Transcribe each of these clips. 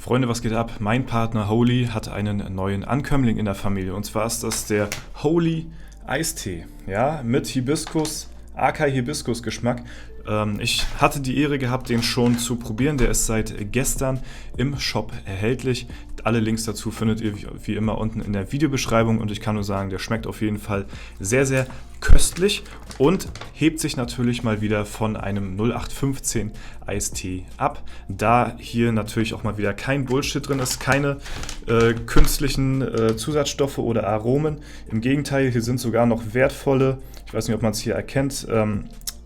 Freunde, was geht ab? Mein Partner Holy hat einen neuen Ankömmling in der Familie. Und zwar ist das der Holy Eistee, ja, mit Hibiskus, Acai Hibiskus Geschmack. Ich hatte die Ehre gehabt, den schon zu probieren. Der ist seit gestern im Shop erhältlich. Alle Links dazu findet ihr wie immer unten in der Videobeschreibung. Und ich kann nur sagen, der schmeckt auf jeden Fall sehr, sehr köstlich und hebt sich natürlich mal wieder von einem 0815 Eistee ab. Da hier natürlich auch mal wieder kein Bullshit drin ist, keine künstlichen Zusatzstoffe oder Aromen. Im Gegenteil, hier sind sogar noch wertvolle, ich weiß nicht, ob man es hier erkennt,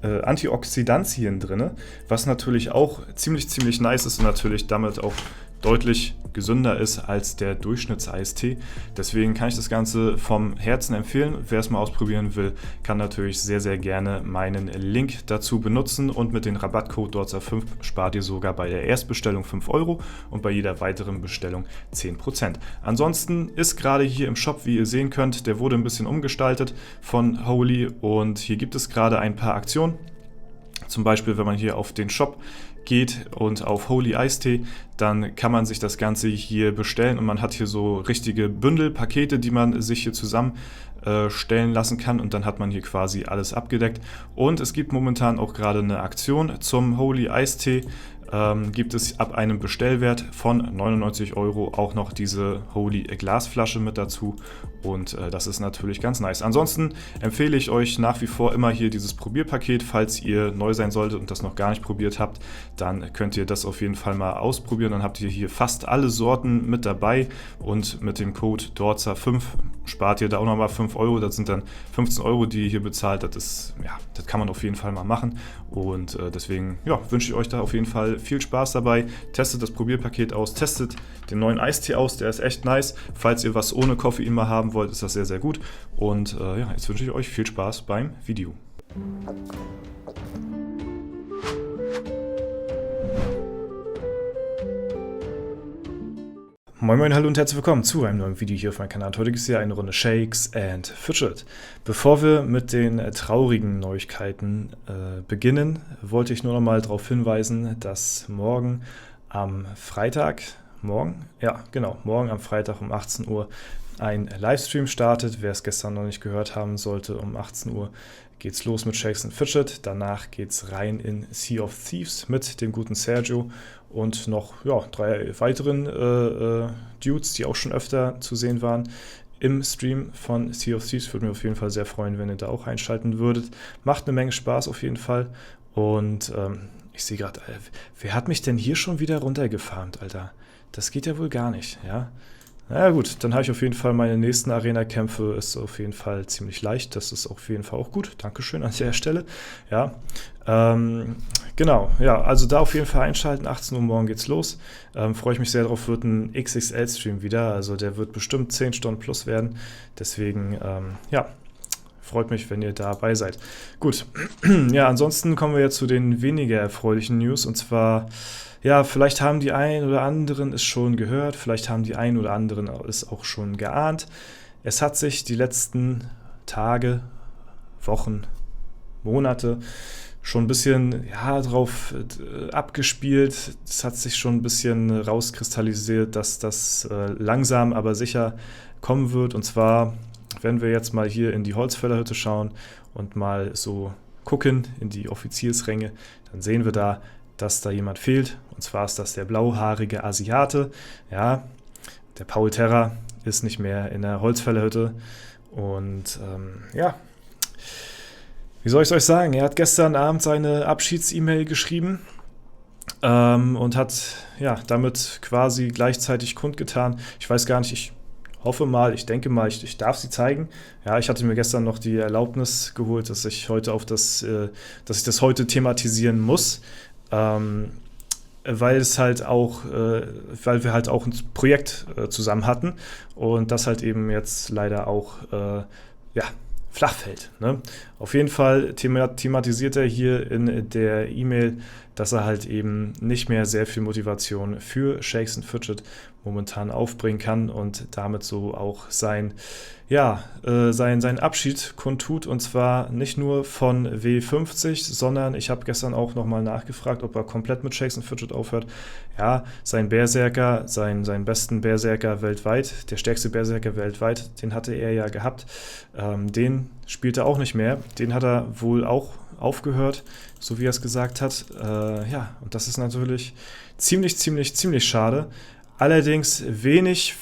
Antioxidantien drin, was natürlich auch ziemlich nice ist und natürlich damit auch deutlich gesünder ist als der Durchschnittseistee. Deswegen kann ich das Ganze vom Herzen empfehlen. Wer es mal ausprobieren will, kann natürlich sehr, sehr gerne meinen Link dazu benutzen und mit dem Rabattcode DORZA5 spart ihr sogar bei der Erstbestellung 5 Euro und bei jeder weiteren Bestellung 10%. Ansonsten ist gerade hier im Shop, wie ihr sehen könnt, der wurde ein bisschen umgestaltet von Holy und hier gibt es gerade ein paar Aktionen. Zum Beispiel, wenn man hier auf den Shop geht und auf Holy Eistee, dann kann man sich das Ganze hier bestellen und man hat hier so richtige Bündel, Pakete, die man sich hier zusammenstellen lassen kann und dann hat man hier quasi alles abgedeckt. Und es gibt momentan auch gerade eine Aktion zum Holy Eistee. Gibt es ab einem Bestellwert von 99 Euro auch noch diese Holy Glasflasche mit dazu und das ist natürlich ganz nice. Ansonsten empfehle ich euch nach wie vor immer hier dieses Probierpaket, falls ihr neu sein solltet und das noch gar nicht probiert habt, dann könnt ihr das auf jeden Fall mal ausprobieren, dann habt ihr hier fast alle Sorten mit dabei und mit dem Code DORZA5 spart ihr da auch nochmal 5 Euro, das sind dann 15 Euro, die ihr hier bezahlt, das kann man auf jeden Fall mal machen und deswegen wünsche ich euch da auf jeden Fall viel Spaß dabei, testet das Probierpaket aus, testet den neuen Eistee aus, der ist echt nice, falls ihr was ohne Koffein mal haben wollt, ist das sehr, sehr gut und jetzt wünsche ich euch viel Spaß beim Video. Moin, hallo und herzlich willkommen zu einem neuen Video hier auf meinem Kanal. Heute gibt es hier eine Runde Shakes and Fidget. Bevor wir mit den traurigen Neuigkeiten beginnen, wollte ich nur noch mal darauf hinweisen, dass morgen am Freitag um 18 Uhr ein Livestream startet. Wer es gestern noch nicht gehört haben sollte, um 18 Uhr geht's los mit Shakes and Fidget. Danach geht's rein in Sea of Thieves mit dem guten Sergio und noch 3 weiteren Dudes, die auch schon öfter zu sehen waren im Stream von Sea of Thieves. Würde mich auf jeden Fall sehr freuen, wenn ihr da auch einschalten würdet. Macht eine Menge Spaß auf jeden Fall. Und ich sehe gerade, wer hat mich denn hier schon wieder runtergefarmt, Alter? Das geht ja wohl gar nicht, ja? Na gut, dann habe ich auf jeden Fall meine nächsten Arena-Kämpfe, ist auf jeden Fall ziemlich leicht, das ist auf jeden Fall auch gut, Dankeschön an der Stelle, ja, genau, ja, also da auf jeden Fall einschalten, 18 Uhr morgen geht's los, freue ich mich sehr drauf, wird ein XXL-Stream wieder, also der wird bestimmt 10 Stunden plus werden, deswegen, freut mich, wenn ihr dabei seid. Gut, ja, ansonsten kommen wir jetzt zu den weniger erfreulichen News und zwar, ja, vielleicht haben die einen oder anderen es schon gehört, vielleicht haben die einen oder anderen es auch schon geahnt. Es hat sich die letzten Tage, Wochen, Monate schon ein bisschen drauf abgespielt. Es hat sich schon ein bisschen rauskristallisiert, dass das langsam, aber sicher kommen wird. Und zwar, wenn wir jetzt mal hier in die Holzfällerhütte schauen und mal so gucken in die Offiziersränge, dann sehen wir da, dass da jemand fehlt. Und zwar ist das der blauhaarige Asiate. Ja, der Paul Terra ist nicht mehr in der Holzfällerhütte. Und wie soll ich es euch sagen? Er hat gestern Abend seine Abschieds-E-Mail geschrieben und hat damit quasi gleichzeitig kundgetan. Ich weiß gar nicht, ich hoffe mal, ich denke mal, ich darf sie zeigen. Ja, ich hatte mir gestern noch die Erlaubnis geholt, dass ich heute dass ich das heute thematisieren muss. Weil wir halt auch ein Projekt zusammen hatten und das halt eben jetzt leider auch flach fällt. Ne? Auf jeden Fall thematisiert er hier in der E-Mail, dass er halt eben nicht mehr sehr viel Motivation für Shakes and Fidget momentan aufbringen kann und damit so auch sein Abschied kundtut, und zwar nicht nur von W50, sondern ich habe gestern auch nochmal nachgefragt, ob er komplett mit Shakes and Fidget aufhört. Ja, sein Berserker, seinen besten Berserker weltweit, der stärkste Berserker weltweit, den hatte er ja gehabt, den spielt er auch nicht mehr, den hat er wohl auch aufgehört, so wie er es gesagt hat. Und das ist natürlich ziemlich schade. Allerdings wenig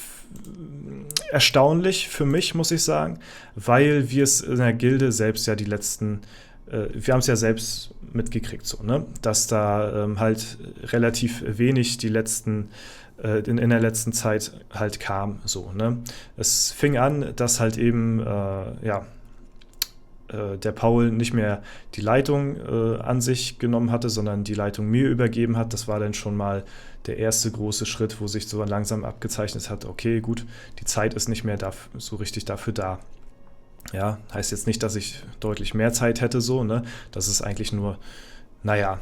erstaunlich für mich, muss ich sagen, weil wir es in der Gilde selbst ja wir haben es ja selbst mitgekriegt, so, ne? Dass da halt relativ wenig in der letzten Zeit halt kam, so, ne? Es fing an, dass halt eben, der Paul nicht mehr die Leitung an sich genommen hatte, sondern die Leitung mir übergeben hat. Das war dann schon mal der erste große Schritt, wo sich so langsam abgezeichnet hat, okay, gut, die Zeit ist nicht mehr so richtig dafür da. Ja, heißt jetzt nicht, dass ich deutlich mehr Zeit hätte, so, ne? Das ist eigentlich nur, weil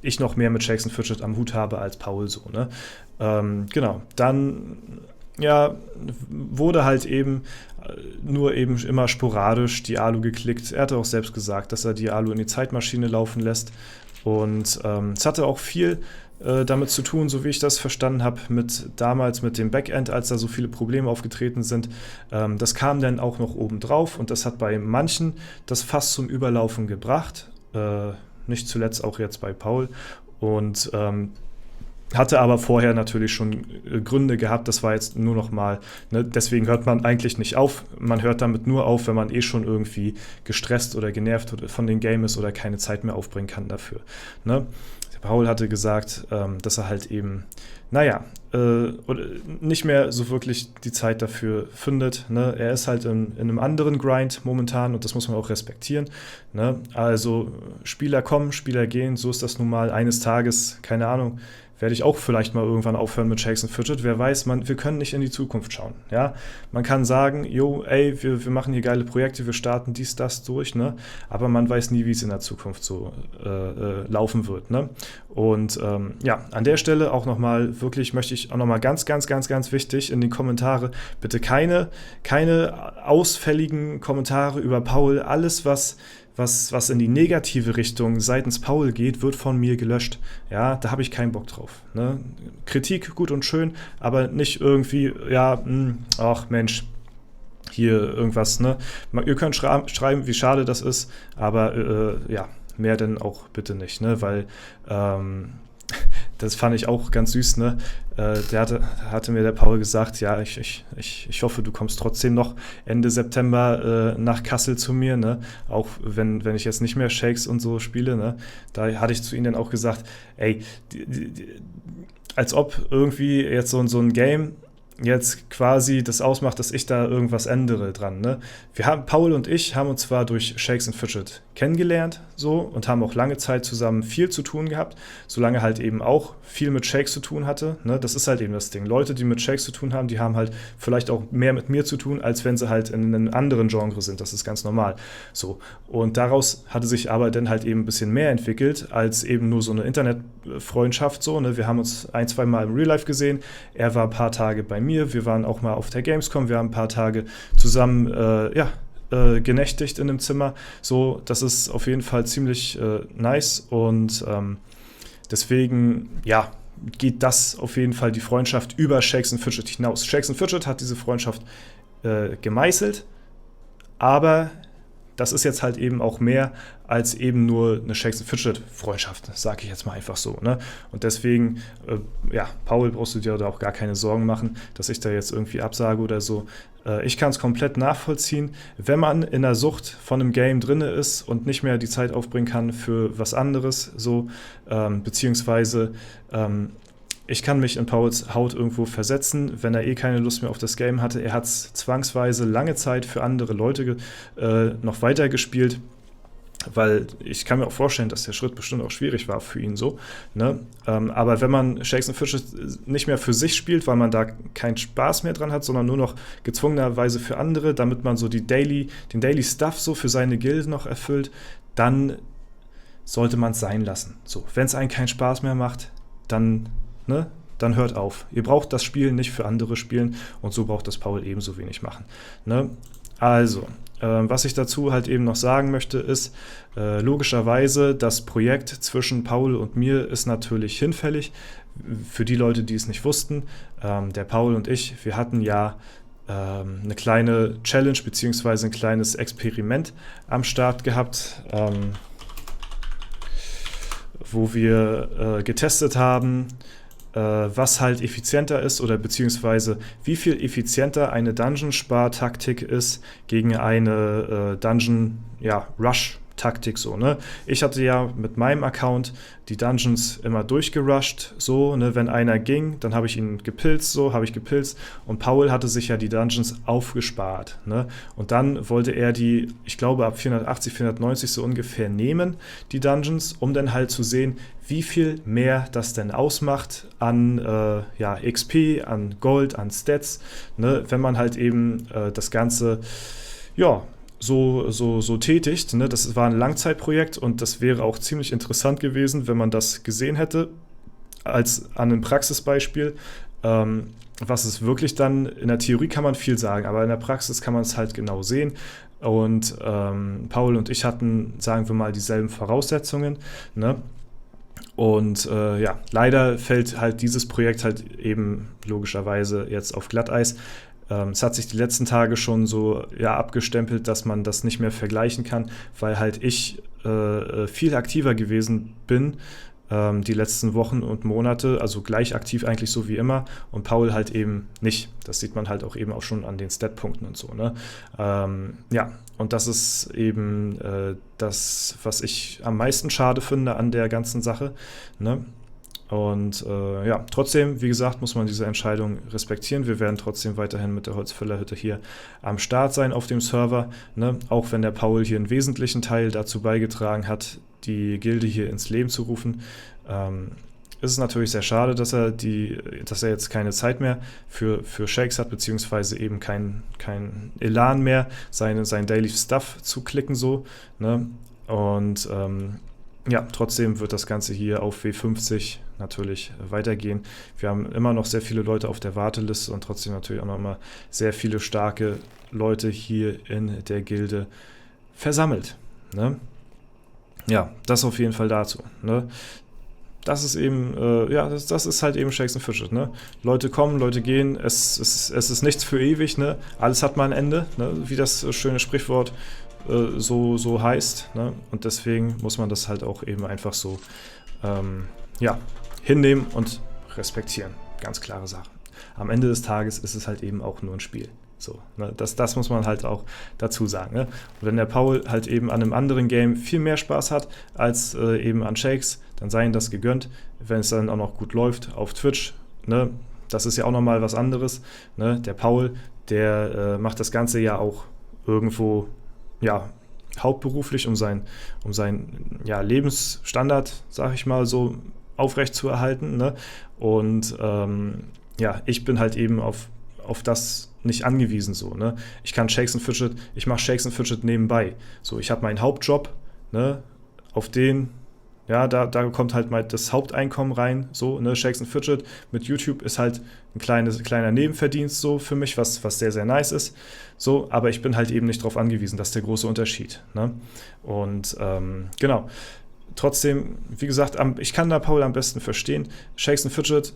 ich noch mehr mit Shakes and Fidget am Hut habe als Paul, so, ne? Genau, dann wurde halt eben nur eben immer sporadisch die Alu geklickt. Er hatte auch selbst gesagt, dass er die Alu in die Zeitmaschine laufen lässt. Und es hatte auch viel damit zu tun, so wie ich das verstanden habe, damals mit dem Backend, als da so viele Probleme aufgetreten sind. Das kam dann auch noch oben drauf und das hat bei manchen das fast zum Überlaufen gebracht. Nicht zuletzt auch jetzt bei Paul. Und hatte aber vorher natürlich schon Gründe gehabt, das war jetzt nur noch mal, ne? Deswegen hört man eigentlich nicht auf, man hört damit nur auf, wenn man schon irgendwie gestresst oder genervt von dem Game ist oder keine Zeit mehr aufbringen kann dafür, ne? Paul hatte gesagt, dass er halt eben, nicht mehr so wirklich die Zeit dafür findet, ne? Er ist halt in einem anderen Grind momentan und das muss man auch respektieren, ne? Also Spieler kommen, Spieler gehen, so ist das nun mal. Eines Tages, keine Ahnung, werde ich auch vielleicht mal irgendwann aufhören mit Shakes and Fidget. Wer weiß, wir können nicht in die Zukunft schauen. Ja? Man kann sagen, wir machen hier geile Projekte, wir starten dies, das durch, ne? Aber man weiß nie, wie es in der Zukunft so laufen wird. Ne? Und an der Stelle auch nochmal wirklich, möchte ich auch nochmal ganz wichtig in die Kommentare, bitte keine ausfälligen Kommentare über Paul. Alles, was in die negative Richtung seitens Paul geht, wird von mir gelöscht. Ja, da habe ich keinen Bock drauf. Ne? Kritik, gut und schön, aber nicht irgendwie, ach Mensch, hier irgendwas. Ne? Ihr könnt schreiben, wie schade das ist, aber mehr denn auch bitte nicht, ne? Weil das fand ich auch ganz süß, ne? Hatte mir der Paul gesagt, ja, ich hoffe, du kommst trotzdem noch Ende September nach Kassel zu mir, ne? Auch wenn ich jetzt nicht mehr Shakes und so spiele, ne? Da hatte ich zu ihm dann auch gesagt, ey, als ob irgendwie jetzt so ein Game jetzt quasi das ausmacht, dass ich da irgendwas ändere dran, ne? Paul und ich haben uns zwar durch Shakes and Fidget kennengelernt, so, und haben auch lange Zeit zusammen viel zu tun gehabt, solange halt eben auch viel mit Shakes zu tun hatte, ne? Das ist halt eben das Ding. Leute, die mit Shakes zu tun haben, die haben halt vielleicht auch mehr mit mir zu tun, als wenn sie halt in einem anderen Genre sind. Das ist ganz normal. So. Und daraus hatte sich aber dann halt eben ein bisschen mehr entwickelt, als eben nur so eine Internetfreundschaft, so, ne? Wir haben uns 1-2 Mal im Real Life gesehen. Er war ein paar Tage bei mir. Wir waren auch mal auf der Gamescom. Wir haben ein paar Tage zusammen, genächtigt in einem Zimmer. So, das ist auf jeden Fall ziemlich nice und deswegen, geht das auf jeden Fall die Freundschaft über Shakes and Fidget hinaus. Shakes and Fidget hat diese Freundschaft gemeißelt, aber das ist jetzt halt eben auch mehr als eben nur eine Shakes and Fidget Freundschaft, sage ich jetzt mal einfach so, ne? Und deswegen, Paul, brauchst du dir da auch gar keine Sorgen machen, dass ich da jetzt irgendwie absage oder so. Ich kann es komplett nachvollziehen, wenn man in der Sucht von einem Game drin ist und nicht mehr die Zeit aufbringen kann für was anderes, so, beziehungsweise ich kann mich in Pauls Haut irgendwo versetzen, wenn er keine Lust mehr auf das Game hatte. Er hat es zwangsweise lange Zeit für andere Leute noch weitergespielt, weil ich kann mir auch vorstellen, dass der Schritt bestimmt auch schwierig war für ihn so. Ne? Aber wenn man Shakes and Fidget nicht mehr für sich spielt, weil man da keinen Spaß mehr dran hat, sondern nur noch gezwungenerweise für andere, damit man so den Daily Stuff so für seine Guild noch erfüllt, dann sollte man es sein lassen. So, wenn es einen keinen Spaß mehr macht, dann, ne, dann hört auf. Ihr braucht das Spiel nicht für andere spielen und so braucht das Paul ebenso wenig machen. Ne? Also, was ich dazu halt eben noch sagen möchte, ist, logischerweise, das Projekt zwischen Paul und mir ist natürlich hinfällig. Für die Leute, die es nicht wussten, der Paul und ich, wir hatten ja eine kleine Challenge bzw. ein kleines Experiment am Start gehabt, wo wir getestet haben, was halt effizienter ist oder beziehungsweise wie viel effizienter eine Dungeon-Spar-Taktik ist gegen eine Rush-Taktik so, ne? Ich hatte ja mit meinem Account die Dungeons immer durchgerusht, so, ne? Wenn einer ging, dann habe ich ihn gepilzt, und Paul hatte sich ja die Dungeons aufgespart, ne? Und dann wollte er die, ich glaube ab 480, 490 so ungefähr nehmen, die Dungeons, um dann halt zu sehen, wie viel mehr das denn ausmacht an XP, an Gold, an Stats, ne? Wenn man halt eben das Ganze, so tätigt. Ne? Das war ein Langzeitprojekt und das wäre auch ziemlich interessant gewesen, wenn man das gesehen hätte, als an einem Praxisbeispiel. Was es wirklich dann, in der Theorie kann man viel sagen, aber in der Praxis kann man es halt genau sehen. Und Paul und ich hatten, sagen wir mal, dieselben Voraussetzungen. Ne? Und leider fällt halt dieses Projekt halt eben logischerweise jetzt auf Glatteis. Es hat sich die letzten Tage schon so abgestempelt, dass man das nicht mehr vergleichen kann, weil halt ich viel aktiver gewesen bin die letzten Wochen und Monate, also gleich aktiv eigentlich so wie immer, und Paul halt eben nicht. Das sieht man halt auch eben auch schon an den Statpunkten und so. Ne? Und das ist eben das, was ich am meisten schade finde an der ganzen Sache. Ne? Und trotzdem, wie gesagt, muss man diese Entscheidung respektieren. Wir werden trotzdem weiterhin mit der Holzfällerhütte hier am Start sein auf dem Server, ne? Auch wenn der Paul hier einen wesentlichen Teil dazu beigetragen hat, die Gilde hier ins Leben zu rufen. Ist es natürlich sehr schade, dass er jetzt keine Zeit mehr für Shakes hat, beziehungsweise eben kein Elan mehr, sein Daily Stuff zu klicken so, ne? Und trotzdem wird das Ganze hier auf W50 natürlich weitergehen. Wir haben immer noch sehr viele Leute auf der Warteliste und trotzdem natürlich auch noch immer sehr viele starke Leute hier in der Gilde versammelt. Ne? Ja, das auf jeden Fall dazu. Ne? Das ist eben, das ist halt eben Shakes and Fidget, ne? Leute kommen, Leute gehen, es ist nichts für ewig, ne? Alles hat mal ein Ende, ne? Wie das schöne Sprichwort so heißt, ne? Und deswegen muss man das halt auch eben einfach so hinnehmen und respektieren. Ganz klare Sache. Am Ende des Tages ist es halt eben auch nur ein Spiel. So, ne? Das muss man halt auch dazu sagen. Ne? Und wenn der Paul halt eben an einem anderen Game viel mehr Spaß hat als eben an Shakes, dann sei ihm das gegönnt. Wenn es dann auch noch gut läuft auf Twitch, ne? Das ist ja auch nochmal was anderes. Ne? Der Paul, der macht das Ganze ja auch irgendwo hauptberuflich, um seinen Lebensstandard, sag ich mal, so aufrecht zu erhalten. Ne? Und ich bin halt eben auf das nicht angewiesen. So, ne? Ich kann Shakes and Fidget, ich mache Shakes and Fidget nebenbei. So, ich habe meinen Hauptjob, ne? Auf den, da kommt halt mal das Haupteinkommen rein. So, ne? Shakes and Fidget mit YouTube ist halt ein kleiner Nebenverdienst so für mich, was sehr, sehr nice ist. So, aber ich bin halt eben nicht darauf angewiesen. Das ist der große Unterschied. Ne? Und genau. Trotzdem, wie gesagt, ich kann da Paul am besten verstehen. Shakes and Fidget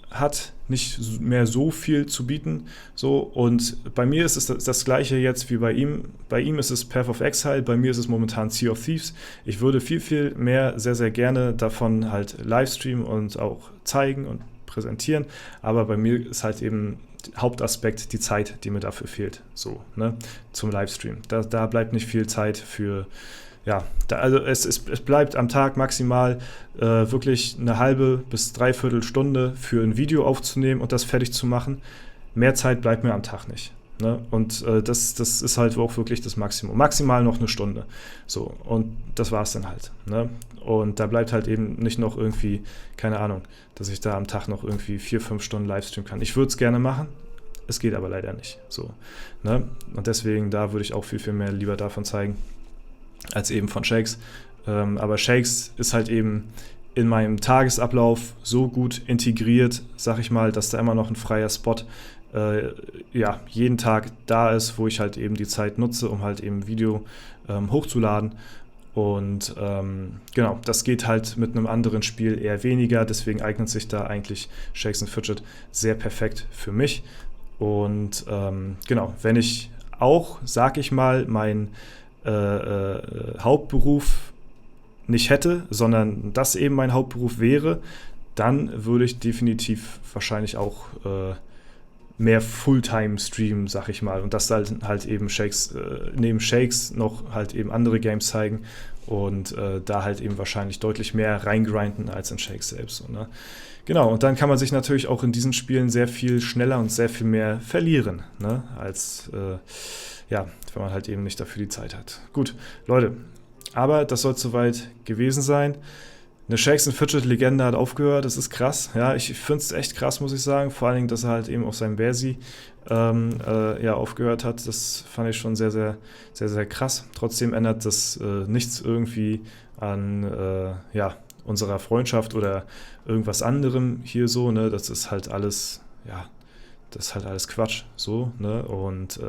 hat nicht mehr so viel zu bieten. So, und bei mir ist es das gleiche jetzt wie bei ihm. Bei ihm ist es Path of Exile, bei mir ist es momentan Sea of Thieves. Ich würde viel, viel mehr sehr, sehr gerne davon halt livestreamen und auch zeigen und präsentieren. Aber bei mir ist halt eben Hauptaspekt die Zeit, die mir dafür fehlt. So, ne, zum Livestream. Da bleibt nicht viel Zeit für. Also es bleibt am Tag maximal wirklich eine halbe bis dreiviertel Stunde für ein Video aufzunehmen und das fertig zu machen. Mehr Zeit bleibt mir am Tag nicht. Ne? Und das ist halt auch wirklich das Maximum. Maximal noch eine Stunde. So, und das war's dann halt. Ne? Und da bleibt halt eben nicht noch irgendwie, keine Ahnung, dass ich da am Tag noch irgendwie 4-5 Stunden Livestream kann. Ich würde es gerne machen. Es geht aber leider nicht. So, ne? Und deswegen, da würde ich auch viel, viel mehr lieber davon zeigen, als eben von Shakes. Aber Shakes ist halt eben in meinem Tagesablauf so gut integriert, sag ich mal, dass da immer noch ein freier Spot jeden Tag da ist, wo ich halt eben die Zeit nutze, um halt eben Video hochzuladen. Und genau, das geht halt mit einem anderen Spiel eher weniger, deswegen eignet sich da eigentlich Shakes and Fidget sehr perfekt für mich. Und genau, wenn ich auch, sag ich mal, meinen Hauptberuf nicht hätte, sondern das eben mein Hauptberuf wäre, dann würde ich definitiv wahrscheinlich auch mehr Fulltime streamen, sag ich mal. Und das halt eben Shakes, neben Shakes noch halt eben andere Games zeigen und da halt eben wahrscheinlich deutlich mehr reingrinden als in Shakes selbst. So, ne? Genau, und dann kann man sich natürlich auch in diesen Spielen sehr viel schneller und sehr viel mehr verlieren, ne? Als wenn man halt eben nicht dafür die Zeit hat. Gut, Leute, aber das soll soweit gewesen sein. Eine Shakes and Fidget Legende hat aufgehört, das ist krass. Ja, ich finde es echt krass, muss ich sagen. Vor allen Dingen, dass er halt eben auf seinem Versi aufgehört hat. Das fand ich schon sehr, sehr, sehr, sehr krass. Trotzdem ändert das nichts irgendwie an unserer Freundschaft oder irgendwas anderem hier so. Ne? Das ist halt alles, Quatsch. So, ne? Und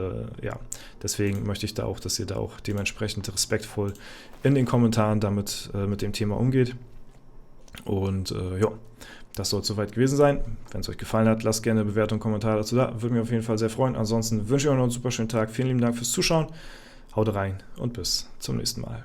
deswegen möchte ich da auch, dass ihr da auch dementsprechend respektvoll in den Kommentaren damit mit dem Thema umgeht. Und das soll es soweit gewesen sein. Wenn es euch gefallen hat, lasst gerne eine Bewertung, Kommentar dazu da. Würde mich auf jeden Fall sehr freuen. Ansonsten wünsche ich euch noch einen super schönen Tag. Vielen lieben Dank fürs Zuschauen. Haut rein und bis zum nächsten Mal.